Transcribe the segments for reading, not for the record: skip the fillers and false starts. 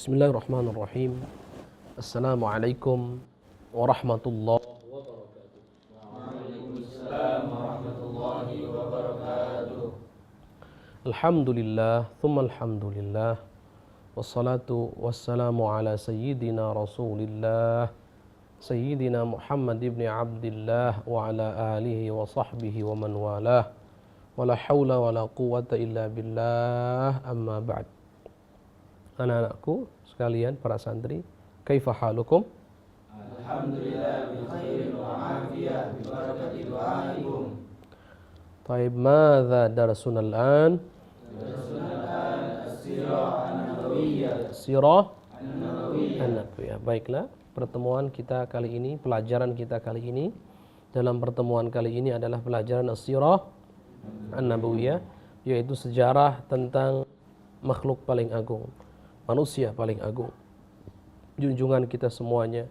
Bismillahirrahmanirrahim. Assalamualaikum warahmatullahi wabarakatuh. Alhamdulillah, thumma alhamdulillah. Wassalatu wassalamu ala sayyidina Rasulillah Sayyidina Muhammad ibn Abdillah wa ala alihi wa sahbihi wa man walah. Wala hawla wala quwwata illa billah, amma ba'd. Anak-anakku sekalian, para santri, kaifa halukum? Alhamdulillah bi khairin wa afiyah bi barakati du'aikum. Taib, madza darsuna al-an? Darsuna al-an as-sirah an-nabawiyyah. Sirah An-nabawiyyah. an-nabawiyyah. Baiklah, pertemuan kita kali ini, pelajaran kita kali ini, dalam pertemuan kali ini adalah pelajaran as-sirah an-nabawiyyah, yaitu sejarah tentang makhluk paling agung, manusia paling agung, junjungan kita semuanya,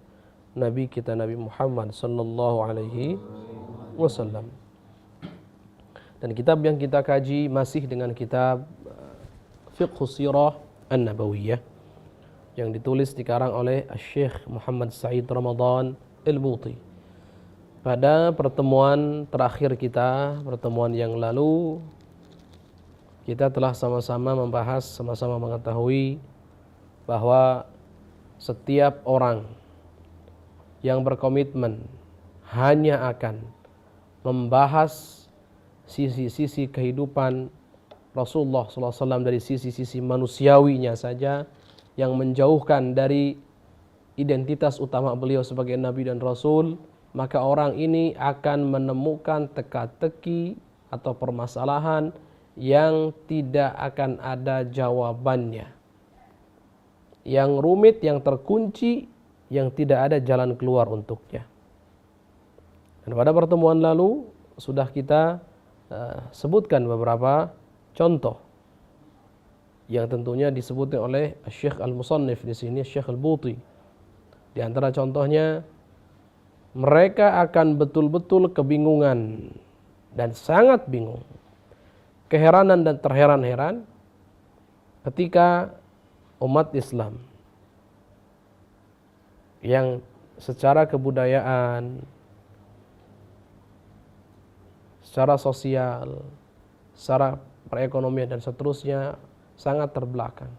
Nabi kita Nabi Muhammad sallallahu alaihi wasallam. Dan kitab yang kita kaji masih dengan kitab Fiqhus Sirah An-Nabawiyah yang ditulis dikarang oleh Syekh Muhammad Said Ramadan Al-Buti. Pada pertemuan terakhir kita, pertemuan yang lalu, kita telah sama-sama membahas, sama-sama mengetahui bahwa setiap orang yang berkomitmen hanya akan membahas sisi-sisi kehidupan Rasulullah SAW dari sisi-sisi manusiawinya saja, yang menjauhkan dari identitas utama beliau sebagai Nabi dan Rasul, maka orang ini akan menemukan teka-teki atau permasalahan yang tidak akan ada jawabannya, yang rumit, yang terkunci, yang tidak ada jalan keluar untuknya. Dan pada pertemuan lalu sudah kita sebutkan beberapa contoh yang tentunya disebutkan oleh Syekh Al-Musannif di sini, Syekh Al-Buti. Di antara contohnya, mereka akan betul-betul kebingungan dan sangat bingung, keheranan dan terheran-heran ketika umat Islam yang secara kebudayaan, secara sosial, secara perekonomian dan seterusnya sangat terbelakang.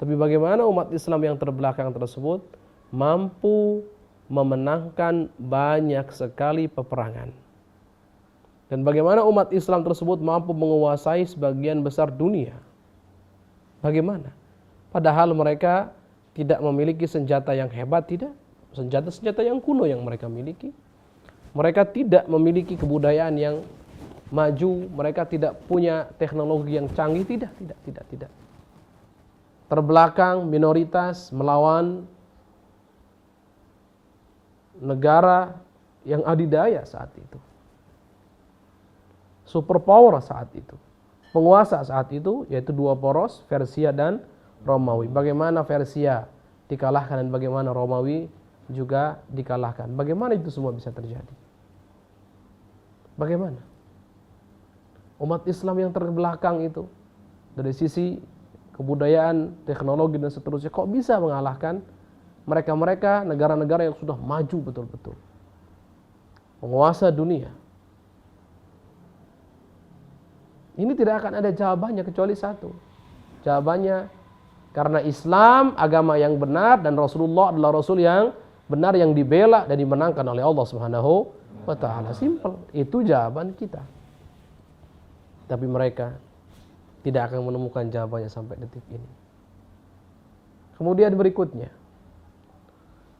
Tapi bagaimana umat Islam yang terbelakang tersebut mampu memenangkan banyak sekali peperangan? Dan bagaimana umat Islam tersebut mampu menguasai sebagian besar dunia? Bagaimana? Padahal mereka tidak memiliki senjata yang hebat, tidak. Senjata-senjata yang kuno yang mereka miliki. Mereka tidak memiliki kebudayaan yang maju, mereka tidak punya teknologi yang canggih, tidak. Terbelakang, minoritas, melawan negara yang adidaya saat itu, superpower saat itu, penguasa saat itu, yaitu dua poros, Persia dan Romawi. Bagaimana Persia dikalahkan dan bagaimana Romawi juga dikalahkan? Bagaimana itu semua bisa terjadi? Bagaimana umat Islam yang terbelakang itu dari sisi kebudayaan, teknologi dan seterusnya kok bisa mengalahkan mereka-mereka negara-negara yang sudah maju betul-betul, penguasa dunia? Ini tidak akan ada jawabannya kecuali satu. Jawabannya karena Islam agama yang benar dan Rasulullah adalah Rasul yang benar, yang dibela dan dimenangkan oleh Allah Subhanahu wa ta'ala. Simple. Itu jawaban kita. Tapi mereka tidak akan menemukan jawabannya sampai detik ini. Kemudian berikutnya,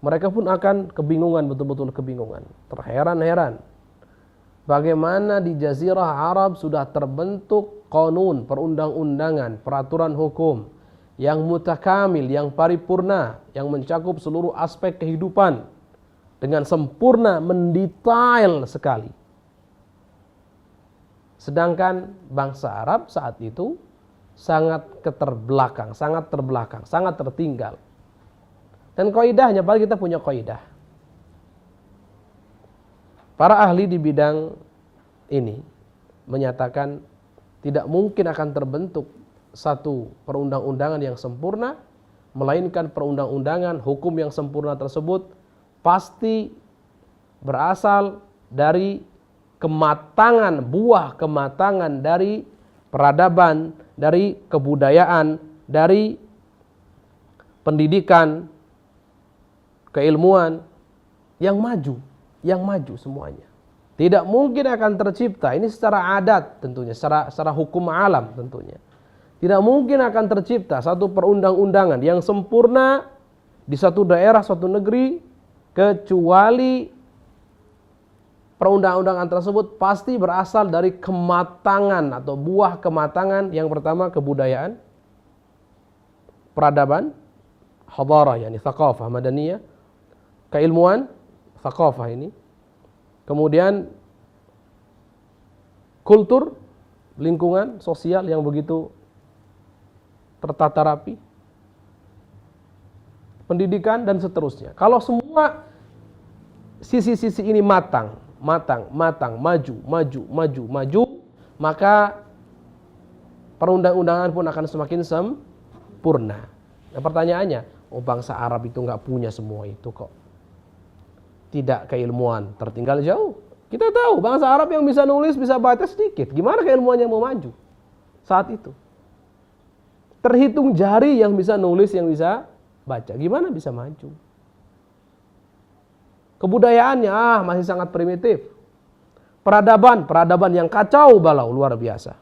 mereka pun akan kebingungan, betul-betul kebingungan, terheran-heran. Bagaimana di Jazirah Arab sudah terbentuk qanun, perundang-undangan, peraturan hukum yang mutakamil, yang paripurna, yang mencakup seluruh aspek kehidupan dengan sempurna, mendetail sekali. Sedangkan bangsa Arab saat itu sangat keterbelakang, sangat terbelakang, sangat tertinggal. Dan kaidahnya, padahal kita punya kaidah. Para ahli di bidang ini menyatakan tidak mungkin akan terbentuk satu perundang-undangan yang sempurna, melainkan perundang-undangan hukum yang sempurna tersebut pasti berasal dari kematangan, buah kematangan dari peradaban, dari kebudayaan, dari pendidikan, keilmuan yang maju semuanya. Tidak mungkin akan tercipta, ini secara adat tentunya, secara hukum alam tentunya. Tidak mungkin akan tercipta satu perundang-undangan yang sempurna di satu daerah, suatu negeri, kecuali perundang-undangan tersebut pasti berasal dari kematangan atau buah kematangan. Yang pertama kebudayaan, peradaban, hadarah, yani thaqafah, madaniyah, keilmuan, thaqafah ini. Kemudian kultur, lingkungan sosial yang begitu tertata rapi, pendidikan dan seterusnya. Kalau semua sisi-sisi ini matang, maju, maka perundang-undangan pun akan semakin sempurna. Nah, pertanyaannya, bangsa Arab itu nggak punya semua itu kok. Tidak keilmuan, tertinggal jauh. Kita tahu bangsa Arab yang bisa nulis, bisa baca sedikit. Gimana keilmuannya mau maju saat itu? Terhitung jari yang bisa nulis, yang bisa baca. Gimana bisa maju? Kebudayaannya masih sangat primitif. Peradaban yang kacau balau, luar biasa.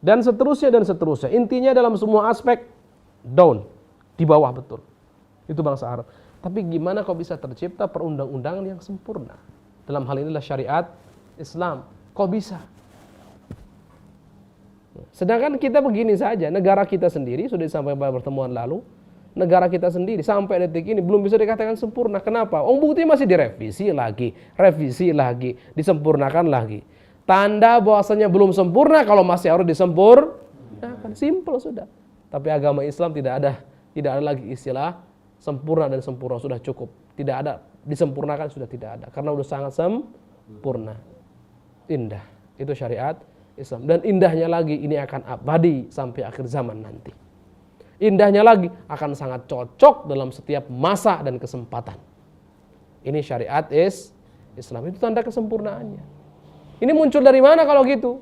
Dan seterusnya. Intinya dalam semua aspek down, di bawah betul. Itu bangsa Arab. Tapi gimana kok bisa tercipta perundang-undangan yang sempurna? Dalam hal inilah syariat Islam. Kok bisa? Sedangkan kita begini saja, negara kita sendiri, sudah disampaikan pada pertemuan lalu, negara kita sendiri sampai detik ini belum bisa dikatakan sempurna. Kenapa? Buktinya masih revisi lagi, disempurnakan lagi. Tanda bahwasanya belum sempurna kalau masih harus disempurnakan. Simple sudah. Tapi agama Islam tidak ada lagi istilah sempurna dan sempurna, sudah cukup. Tidak ada disempurnakan, sudah tidak ada. Karena sudah sangat sempurna. Indah. Itu syariat Islam. Dan indahnya lagi ini akan abadi sampai akhir zaman nanti. Indahnya lagi akan sangat cocok dalam setiap masa dan kesempatan. Ini syariat Islam. Itu tanda kesempurnaannya. Ini muncul dari mana kalau gitu?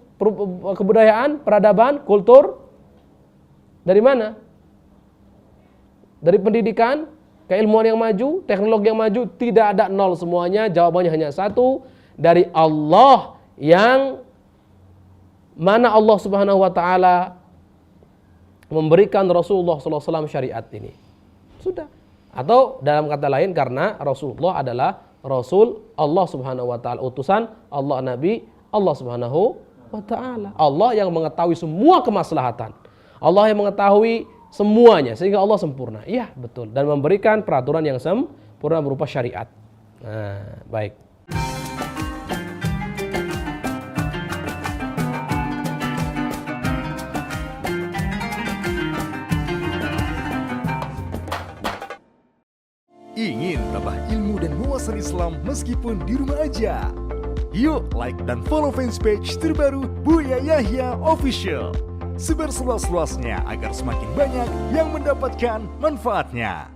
Kebudayaan, peradaban, kultur. Dari mana? Dari pendidikan, keilmuan yang maju, teknologi yang maju. Tidak ada nol semuanya. Jawabannya hanya satu. Dari Allah, yang mana Allah Subhanahu wa ta'ala memberikan Rasulullah SAW syariat ini. Sudah. Atau dalam kata lain, karena Rasulullah adalah Rasul Allah Subhanahu wa ta'ala, utusan Allah, Nabi Allah Subhanahu wa ta'ala. Allah yang mengetahui semua kemaslahatan, Allah yang mengetahui semuanya, sehingga Allah sempurna. Iya, betul. Dan memberikan peraturan yang sempurna berupa syariat. Nah, baik. Ingin tambah ilmu dan wawasan Islam meskipun di rumah aja? Yuk like dan follow fanpage terbaru Buya Yahya Official. Sebar seluas-luasnya agar semakin banyak yang mendapatkan manfaatnya.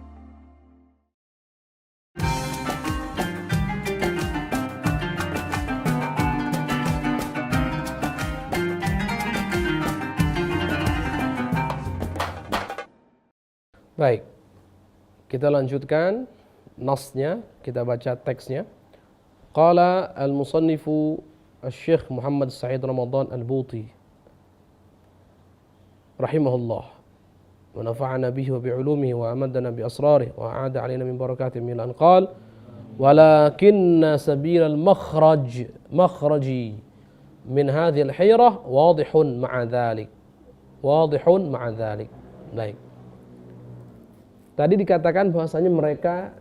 Baik. Kita lanjutkan nasnya, kita baca teksnya. Qala al-musannifu al-Syekh Muhammad Sa'id Ramadan al-Buti rahimahullah wa nafa'ana bihi wa bi'ulumihi wa amadana bi asrarihi wa a'ada 'alaina min barakatihi min al-qal walakinna sabil makhraji min hadhihi al-hayrah wadihun ma'a dhalik. Baik. Tadi dikatakan bahwasanya mereka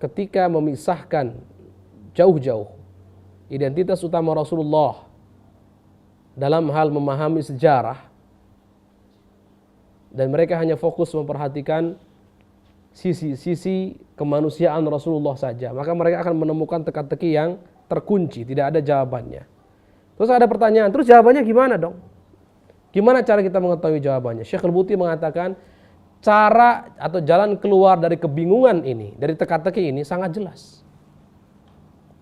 ketika memisahkan jauh-jauh identitas utama Rasulullah dalam hal memahami sejarah, dan mereka hanya fokus memperhatikan sisi-sisi kemanusiaan Rasulullah saja, maka mereka akan menemukan teka-teki yang terkunci, tidak ada jawabannya. Terus ada pertanyaan, terus jawabannya gimana dong? Gimana cara kita mengetahui jawabannya? Syekh Al-Buti mengatakan cara atau jalan keluar dari kebingungan ini, dari teka-teki ini sangat jelas.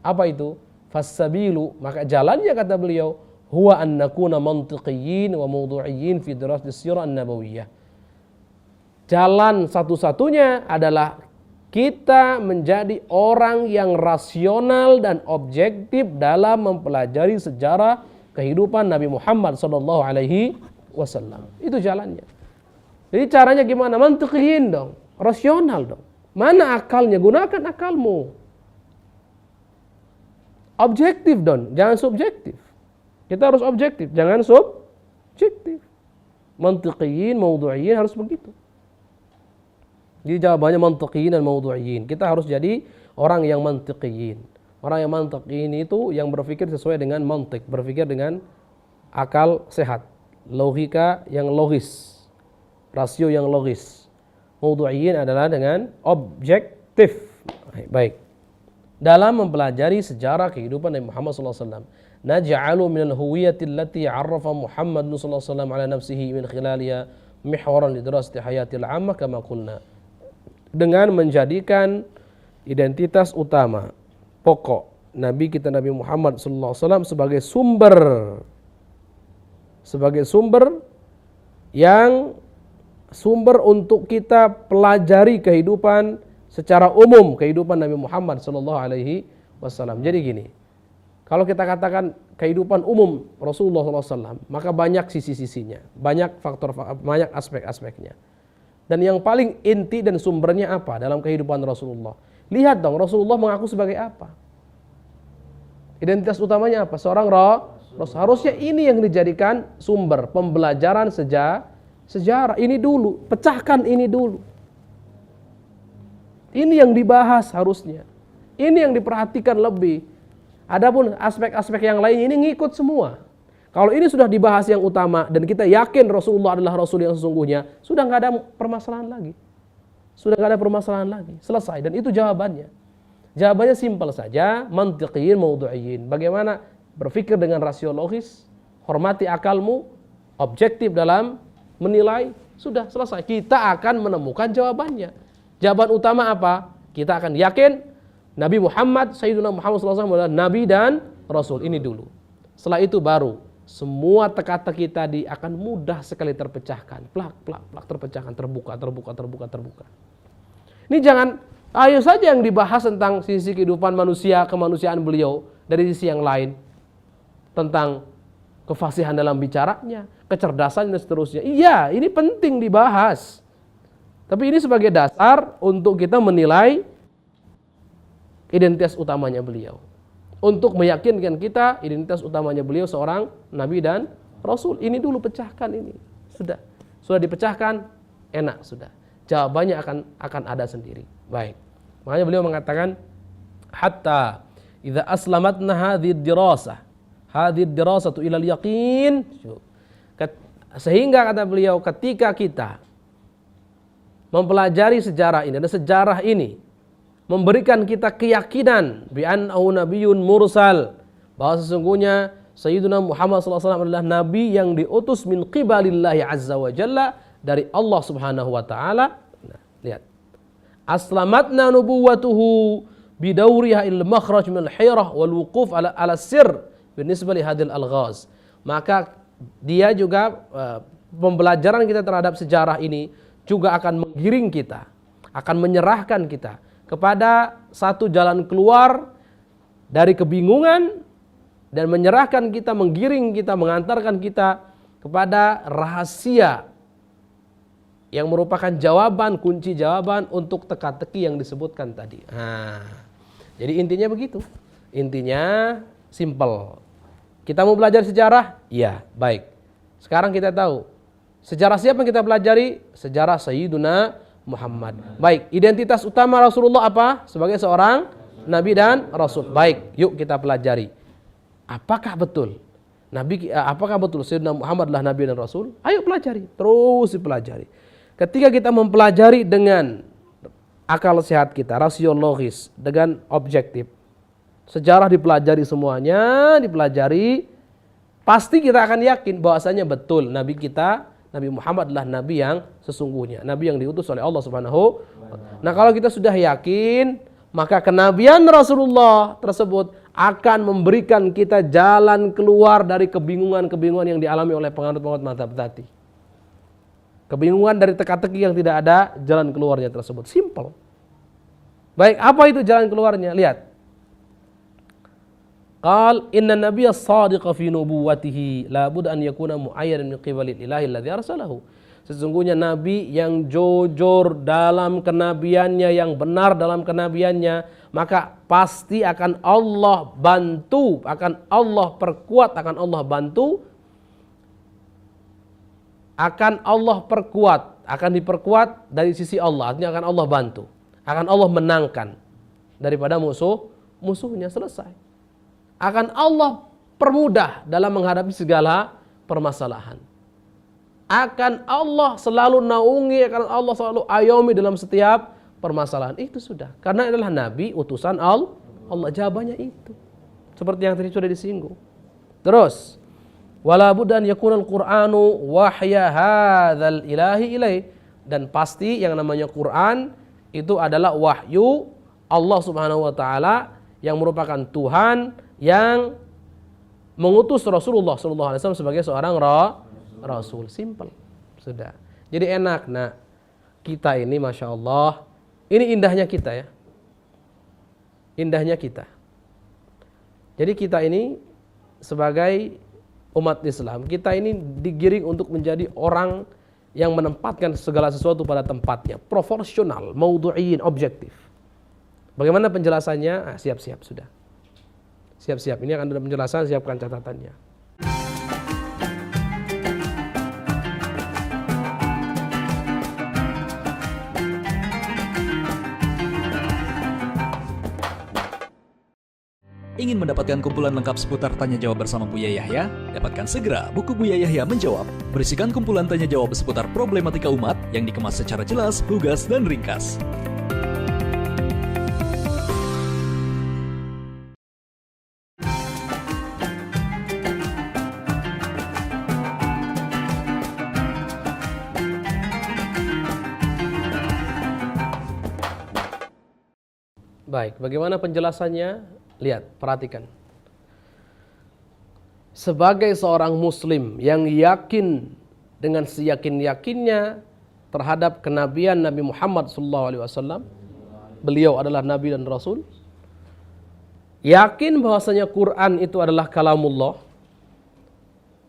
Apa itu? Fassabilu, maka jalannya kata beliau, huwa an nakuna mantiqiyyin wa mawdu'iyyin fi dirasati sirah an-nabawiyah. Jalan satu-satunya adalah kita menjadi orang yang rasional dan objektif dalam mempelajari sejarah kehidupan Nabi Muhammad sallallahu alaihi wasallam. Itu jalannya. Jadi caranya gimana? Mantiqiyyin dong, rasional dong. Mana akalnya? Gunakan akalmu. Objektif dong, jangan subjektif. Kita harus objektif, jangan subjektif. Mantiqiyyin, mawdu'iyyin harus begitu. Jadi jawabannya mantiqiyyin dan mawdu'iyyin. Kita harus jadi orang yang mantiqiyyin. Orang yang mantiqiyyin itu yang berpikir sesuai dengan mantik, berpikir dengan akal sehat, logika yang logis, rasio yang logis. Mawdu'iyyin adalah dengan objektif. Baik. Dalam mempelajari sejarah kehidupan Nabi Muhammad SAW, naj'alu minal huwiyyati allati 'arrafa Muhammad sallallahu alaihi wasallam ala nafsihi min khilaliha mihwaran lidrasati hayatil 'ammah kama qulna. Dengan menjadikan identitas utama pokok Nabi kita Nabi Muhammad sallallahu alaihi wasallam sebagai sumber untuk kita pelajari kehidupan secara umum, kehidupan Nabi Muhammad sallallahu alaihi wasallam. Jadi gini, kalau kita katakan kehidupan umum Rasulullah sallallahu alaihi wasallam, maka banyak sisi-sisinya, banyak faktor, banyak aspek-aspeknya. Dan yang paling inti dan sumbernya apa dalam kehidupan Rasulullah? Lihat dong, Rasulullah mengaku sebagai apa? Identitas utamanya apa? Seorang Rasul. Harusnya ini yang dijadikan sumber pembelajaran sejarah. Ini dulu, pecahkan ini dulu. Ini yang dibahas harusnya. Ini yang diperhatikan lebih. Adapun aspek-aspek yang lain ini ngikut semua. Kalau ini sudah dibahas yang utama dan kita yakin Rasulullah adalah Rasul yang sesungguhnya, sudah nggak ada permasalahan lagi. Selesai. Dan itu jawabannya. Jawabannya simpel saja, mantiqiyyin mawdu'iyyin. Bagaimana berpikir dengan rasio logis, hormati akalmu, objektif dalam menilai, sudah selesai. Kita akan menemukan jawabannya. Jawaban utama apa? Kita akan yakin Nabi Muhammad, Sayyidina Muhammad SAW adalah Nabi dan Rasul. Ini dulu. Setelah itu baru semua teka-teki tadi akan mudah sekali terpecahkan. Plak, terpecahkan, terbuka. Ini jangan, ayo saja yang dibahas tentang sisi kehidupan manusia, kemanusiaan beliau dari sisi yang lain. Tentang kefasihan dalam bicaranya, kecerdasan dan seterusnya. Iya, ini penting dibahas. Tapi ini sebagai dasar untuk kita menilai identitas utamanya beliau. Untuk meyakinkan kita identitas utamanya beliau seorang Nabi dan Rasul. Ini dulu pecahkan ini. Sudah dipecahkan, enak sudah. Jawabannya akan ada sendiri. Baik. Makanya beliau mengatakan hatta idza aslamatna hadhihi dirasatu ila al-yaqin. Sehingga kata beliau ketika kita mempelajari sejarah ini dan sejarah ini memberikan kita keyakinan bi annahu nabiyyun mursal, bahwa sesungguhnya Sayyidina Muhammad SAW adalah nabi yang diutus min qibalillahi azza wa jalla, dari Allah Subhanahu wa taala. Nah, lihat. Aslamatna nubuwatuhu bidawriha il makhraj min al-hirah wal wuquf ala sir binisbah li hadil alghaz. Maka dia juga pembelajaran kita terhadap sejarah ini juga akan menggiring kita, akan menyerahkan kita kepada satu jalan keluar dari kebingungan dan menyerahkan kita, menggiring kita, mengantarkan kita kepada rahasia yang merupakan jawaban, kunci jawaban untuk teka-teki yang disebutkan tadi. Jadi intinya begitu. Intinya simple. Kita mau belajar sejarah? Iya, baik. Sekarang kita tahu sejarah siapa yang kita pelajari? Sejarah Sayyiduna Muhammad. Baik, identitas utama Rasulullah apa? Sebagai seorang Nabi dan Rasul. Baik, yuk kita pelajari. Apakah betul Sayyidina Muhammad adalah Nabi dan Rasul? Ayo pelajari, terus dipelajari. Ketika kita mempelajari dengan akal sehat kita, rasio logis, dengan objektif, sejarah dipelajari semuanya, pasti kita akan yakin bahwasanya betul Nabi kita, Nabi Muhammad adalah Nabi yang sesungguhnya, Nabi yang diutus oleh Allah Subhanahu. Nah kalau kita sudah yakin, maka kenabian Rasulullah tersebut akan memberikan kita jalan keluar dari kebingungan-kebingungan yang dialami oleh penganut-penganut mazhab tadi. Kebingungan dari teka-teki yang tidak ada jalan keluarnya tersebut. Simple. Baik, apa itu jalan keluarnya? Lihat. Qal inna nabiyya as-sadiqa fi nubuwwatihi la budda an yakuna mu'ayyadan min qibali ilahi alladhi arsalahu. Sesungguhnya nabi yang jujur dalam kenabiannya, yang benar dalam kenabiannya, maka pasti akan Allah bantu, akan Allah perkuat, akan Allah bantu, akan Allah perkuat, akan diperkuat dari sisi Allah, artinya akan Allah bantu, akan Allah menangkan daripada musuhnya. Selesai. Akan Allah permudah dalam menghadapi segala permasalahan. Akan Allah selalu naungi, akan Allah selalu ayomi dalam setiap permasalahan. Itu sudah, karena adalah nabi utusan Allah. Jawabannya itu. Seperti yang tadi sudah disinggung. Terus wala budda an yakuna al-Qur'anu wahya hadzal ilahi ilaih, dan pasti yang namanya Quran itu adalah wahyu Allah Subhanahu wa taala yang merupakan Tuhan yang mengutus Rasulullah sallallahu alaihi wasallam sebagai seorang rasul. Simple. Sudah. Jadi enak. Nah, kita ini Masya Allah, ini indahnya kita ya. Indahnya kita. Jadi kita ini sebagai umat Islam, kita ini digiring untuk menjadi orang yang menempatkan segala sesuatu pada tempatnya, proporsional, maudhu'in, objektif. Bagaimana penjelasannya? Siap-siap sudah. Siap-siap, ini akan ada penjelasan, siapkan catatannya. Ingin mendapatkan kumpulan lengkap seputar Tanya Jawab bersama Buya Yahya? Dapatkan segera buku Buya Yahya Menjawab, berisikan kumpulan tanya jawab seputar problematika umat yang dikemas secara jelas, lugas, dan ringkas. Baik, bagaimana penjelasannya? Lihat, perhatikan. Sebagai seorang muslim yang yakin dengan seyakin-yakinnya terhadap kenabian Nabi Muhammad SAW, beliau adalah nabi dan rasul, yakin bahwasanya Quran itu adalah kalamullah,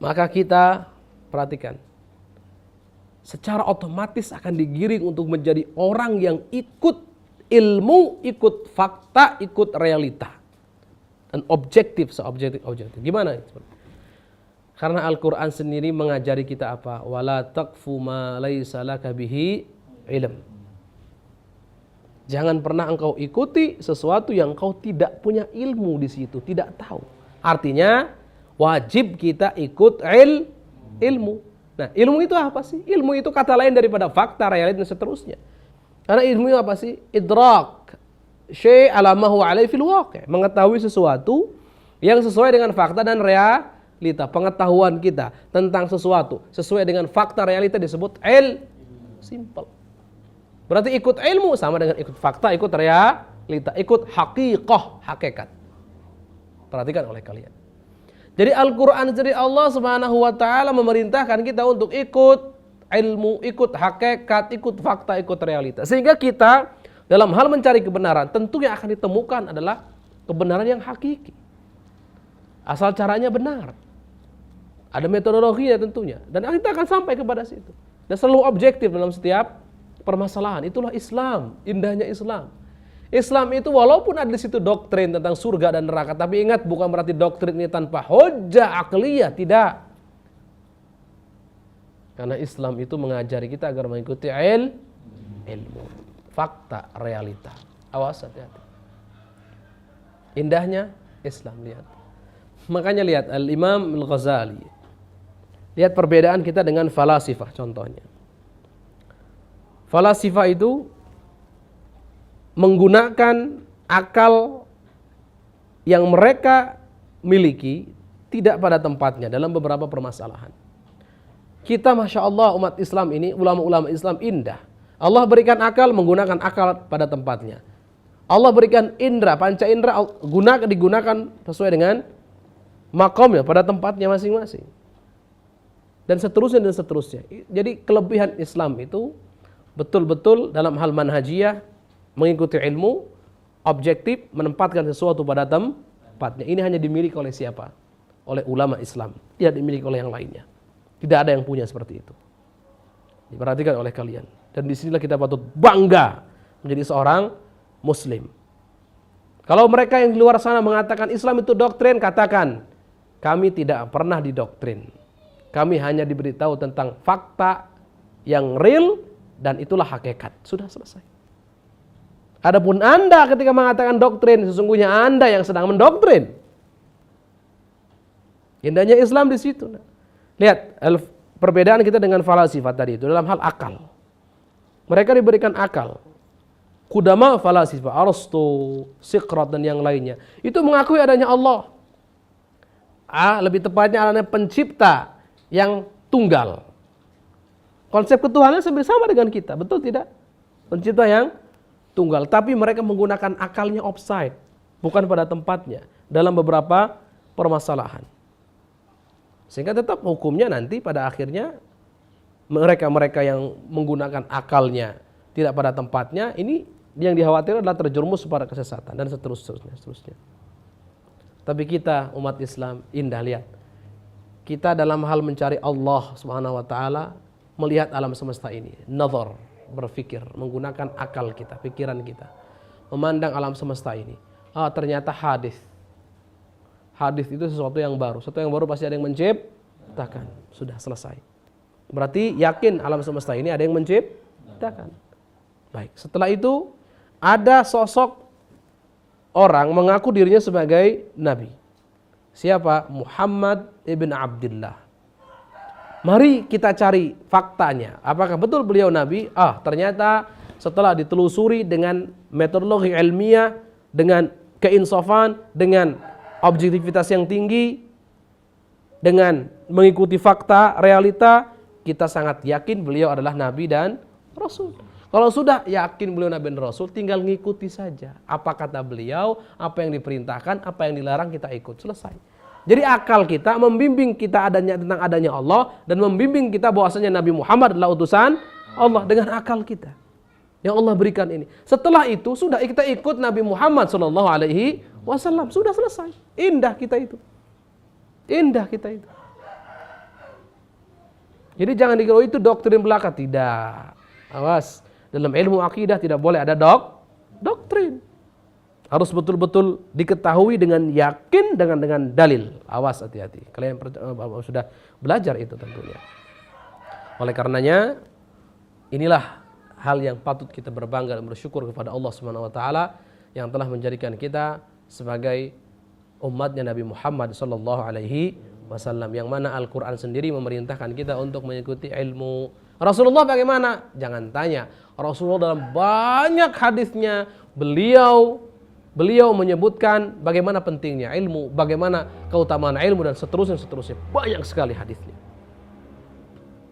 maka kita perhatikan, secara otomatis akan digiring untuk menjadi orang yang ikut ilmu, ikut fakta, ikut realita. Dan objektif, seobjektif. Gimana? Karena Al-Quran sendiri mengajari kita apa? Wala taqfu ma laysa laka bihi ilm. Jangan pernah engkau ikuti sesuatu yang engkau tidak punya ilmu di situ, tidak tahu. Artinya wajib kita ikut ilmu. Nah, ilmu itu apa sih? Ilmu itu kata lain daripada fakta, realita, dan seterusnya. Karena ilmu itu apa sih? Idrak syai' ala ma huwa alaihi fil waqi', mengetahui sesuatu yang sesuai dengan fakta dan realita. Pengetahuan kita tentang sesuatu sesuai dengan fakta realita disebut simple. Berarti ikut ilmu sama dengan ikut fakta, ikut realita, ikut hakikat. Perhatikan oleh kalian. Jadi Al-Qur'an dari Allah Subhanahu wa taala memerintahkan kita untuk ikut ilmu, ikut hakikat, ikut fakta, ikut realita. Sehingga kita dalam hal mencari kebenaran, tentu yang akan ditemukan adalah kebenaran yang hakiki. Asal caranya benar. Ada metodologinya tentunya. Dan kita akan sampai kepada situ. Dan selalu objektif dalam setiap permasalahan. Itulah Islam, indahnya Islam. Islam itu walaupun ada di situ doktrin tentang surga dan neraka, tapi ingat bukan berarti doktrin ini tanpa hujjah akliyah, tidak. Karena Islam itu mengajari kita agar mengikuti ilmu. Fakta, realita. Awas, hati-hati. Indahnya Islam, lihat. Makanya lihat Al-Imam Al-Ghazali. Lihat perbedaan kita dengan falasifah contohnya. Falasifah itu menggunakan akal yang mereka miliki tidak pada tempatnya dalam beberapa permasalahan. Kita Masya Allah umat Islam ini, ulama-ulama Islam indah. Allah berikan akal, menggunakan akal pada tempatnya. Allah berikan indera, panca indera, digunakan sesuai dengan makomnya pada tempatnya masing-masing. Dan seterusnya dan seterusnya. Jadi kelebihan Islam itu betul-betul dalam hal manhajiyah, mengikuti ilmu, objektif, menempatkan sesuatu pada tempatnya. Ini hanya dimiliki oleh siapa? Oleh ulama Islam. Tidak dimiliki oleh yang lainnya. Tidak ada yang punya seperti itu. Diperhatikan oleh kalian. Dan disinilah kita patut bangga menjadi seorang Muslim. Kalau mereka yang di luar sana mengatakan Islam itu doktrin, katakan kami tidak pernah didoktrin. Kami hanya diberitahu tentang fakta yang real dan itulah hakikat. Sudah selesai. Adapun Anda ketika mengatakan doktrin, sesungguhnya Anda yang sedang mendoktrin. Indahnya Islam di situ. Lihat perbedaan kita dengan falasifah tadi itu dalam hal akal. Mereka diberikan akal. Kudama falasifah, Aristo, Sokrat dan yang lainnya. Itu mengakui adanya Allah. Lebih tepatnya adanya pencipta yang tunggal. Konsep ketuhanan sama dengan kita, betul tidak? Pencipta yang tunggal. Tapi mereka menggunakan akalnya offside, bukan pada tempatnya dalam beberapa permasalahan. Sehingga tetap hukumnya nanti pada akhirnya mereka-mereka yang menggunakan akalnya tidak pada tempatnya, ini yang dikhawatirkan adalah terjerumus pada kesesatan dan seterusnya. Tapi kita umat Islam indah, lihat. Kita dalam hal mencari Allah Subhanahu wa taala, melihat alam semesta ini, nazar, berpikir, menggunakan akal kita, pikiran kita. Memandang alam semesta ini. Ternyata hadis. Hadis itu sesuatu yang baru. Sesuatu yang baru pasti ada yang menciptakan. Sudah selesai. Berarti yakin alam semesta ini ada yang menciptakan. Baik, setelah itu ada sosok orang mengaku dirinya sebagai nabi. Siapa? Muhammad ibn Abdullah. Mari kita cari faktanya. Apakah betul beliau nabi? Ternyata setelah ditelusuri dengan metodologi ilmiah, dengan keinsafan, dengan objektivitas yang tinggi, dengan mengikuti fakta, realita, kita sangat yakin beliau adalah nabi dan rasul. Kalau sudah yakin beliau nabi dan rasul, tinggal ngikuti saja. Apa kata beliau, apa yang diperintahkan, apa yang dilarang kita ikut. Selesai. Jadi akal kita membimbing kita tentang adanya Allah dan membimbing kita bahwasanya Nabi Muhammad adalah utusan Allah dengan akal kita yang Allah berikan ini. Setelah itu sudah kita ikut Nabi Muhammad SAW. Sudah selesai. Indah kita itu. Indah kita itu. Jadi jangan dikira itu doktrin belaka. Tidak. Awas. Dalam ilmu akidah tidak boleh ada doktrin. Harus betul-betul diketahui dengan yakin dengan dalil. Awas, hati-hati. Kalian sudah belajar itu tentunya. Oleh karenanya inilah hal yang patut kita berbangga dan bersyukur kepada Allah Subhanahu wa taala yang telah menjadikan kita sebagai umatnya Nabi Muhammad sallallahu alaihi wasallam, yang mana Al-Qur'an sendiri memerintahkan kita untuk mengikuti ilmu. Rasulullah bagaimana? Jangan tanya. Rasulullah dalam banyak hadisnya beliau menyebutkan bagaimana pentingnya ilmu, bagaimana keutamaan ilmu dan seterusnya. Banyak sekali hadisnya.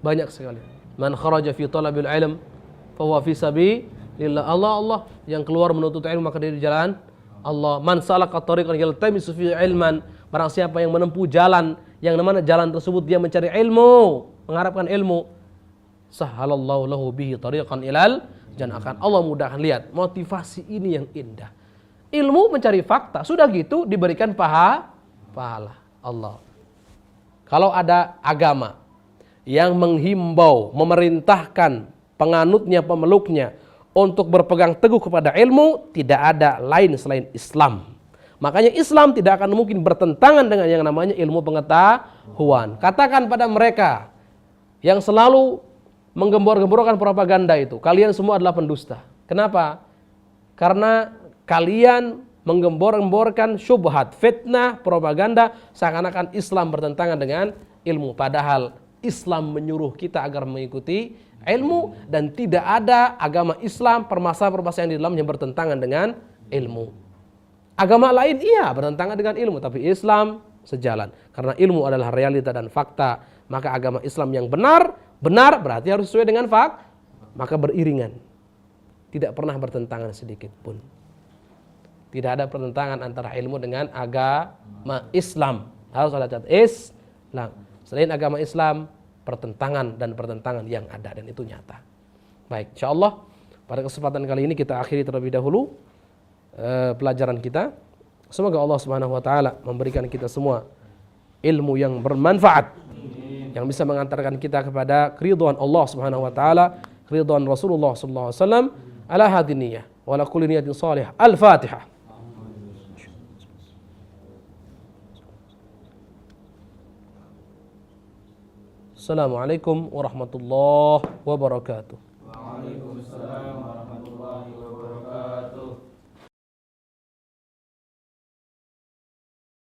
Banyak sekali. Man kharaja fi talabil ilm fa huwa fi sabilillah. Allah yang keluar menuntut ilmu maka dia di jalan Allah. Man salaka tariqan yaltamisu fi ilman, barang siapa yang menempuh jalan yang mana jalan tersebut dia mencari ilmu, mengharapkan ilmu, sahalallahu lahu bihi tariqan ilal jannah, akan Allah mudahkan. Lihat motivasi ini yang indah. Ilmu mencari fakta, sudah gitu diberikan pahala Allah. Kalau ada agama yang menghimbau, memerintahkan penganutnya, pemeluknya untuk berpegang teguh kepada ilmu, tidak ada lain selain Islam. Makanya Islam tidak akan mungkin bertentangan dengan yang namanya ilmu pengetahuan. Katakan pada mereka yang selalu menggembor-gemborkan propaganda itu, kalian semua adalah pendusta. Kenapa? Karena kalian menggembor-gemborkan syubhat, fitnah, propaganda seakan-akan Islam bertentangan dengan ilmu. Padahal Islam menyuruh kita agar mengikuti ilmu dan tidak ada agama Islam permasalahan-permasalahan yang di dalamnya bertentangan dengan ilmu. Agama lain iya bertentangan dengan ilmu, tapi Islam sejalan. Karena ilmu adalah realita dan fakta, maka agama Islam yang benar berarti harus sesuai dengan fakta, maka beriringan. Tidak pernah bertentangan sedikit pun. Tidak ada pertentangan antara ilmu dengan agama Islam. Harus ada catat Islam. Selain agama Islam, pertentangan yang ada, dan itu nyata. Baik, insyaallah pada kesempatan kali ini kita akhiri terlebih dahulu pelajaran kita. Semoga Allah Subhanahu wa taala memberikan kita semua ilmu yang bermanfaat, yang bisa mengantarkan kita kepada keridhaan Allah Subhanahu wa taala, keridhaan Rasulullah sallallahu alaihi wasallam. Ala hadhihi niyyah wa ala kulli niyatin shalihah. Al-Fatihah. Assalamualaikum warahmatullahi wabarakatuh. Waalaikumsalam